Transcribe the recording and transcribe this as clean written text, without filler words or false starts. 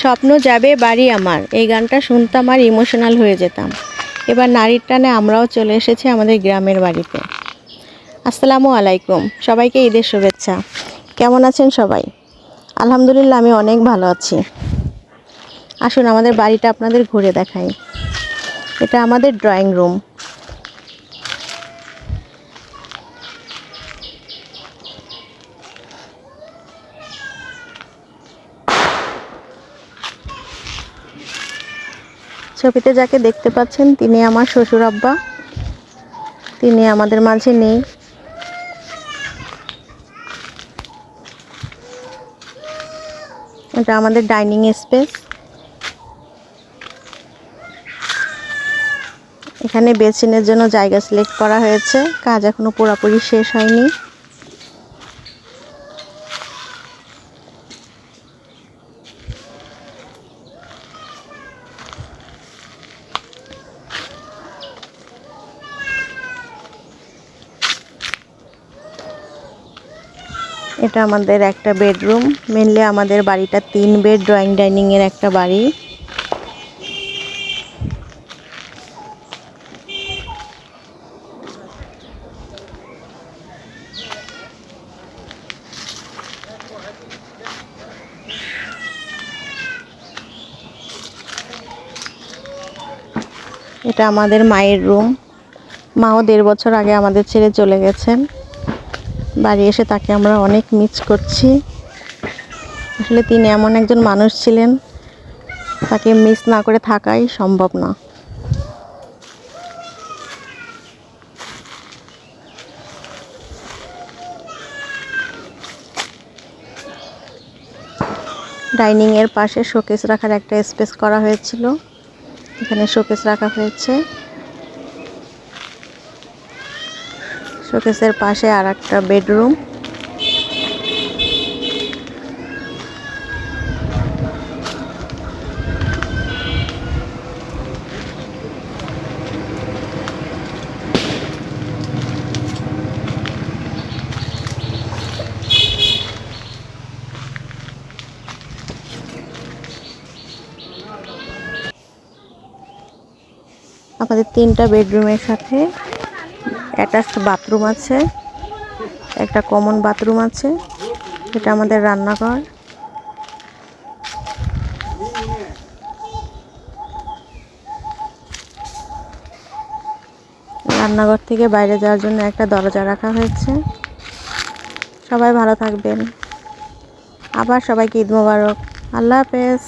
স্বপ্ন যাবে বাড়ি আমার, এই গানটা শুনতাম আর ইমোশনাল হয়ে যেতাম। এবার নারীর টানে আমরাও চলে এসেছি আমাদের গ্রামের বাড়িতে। আসসালামু আলাইকুম, সবাইকে ঈদের শুভেচ্ছা। কেমন আছেন সবাই? আলহামদুলিল্লাহ, আমি অনেক ভালো আছি। আসুন আমাদের বাড়িটা আপনাদের ঘুরে দেখাই। এটা আমাদের ড্রয়িং রুম। ছবিতে যাকে দেখতে পাচ্ছেন তিনি আমার শ্বশুর আব্বা। তিনি আমাদের মাঝে নেই। এটা আমাদের ডাইনিং স্পেস। এখানে বেসিনের জন্য জায়গা সিলেক্ট করা হয়েছে, কাজ এখনো পুরোপুরি শেষ হয়নি। এটা আমাদের একটা বেডরুম। মেনলি আমাদের বাড়িটা 3 বেড ড্রয়িং ডাইনিং এর একটা বাড়ি। এটা আমাদের মায়ের রুম। মাও 1.5 বছর আগে আমাদের ছেড়ে চলে গেছেন। বাড়ি এসে তাকে আমরা অনেক মিস করছি। আসলে তিনি এমন একজন মানুষ ছিলেন, তাকে মিস না করে থাকাই সম্ভব না। ডাইনিং এর পাশে শোকেস রাখার একটা স্পেস করা হয়েছিল, এখানে শোকেস রাখা হয়েছে। শোকেসের পাশে আর একটা বেডরুম। আমাদের 3টা বেডরুমের সাথে অ্যাটাচড বাথরুম আছে, একটা কমন বাথরুম আছে। এটা আমাদের রান্নাঘর। রান্নাঘর থেকে বাইরে যাওয়ার জন্য একটা দরজা রাখা হয়েছে। সবাই ভালো থাকবেন। আবার সবাইকে ঈদ মোবারক। আল্লাহ হাফেজ।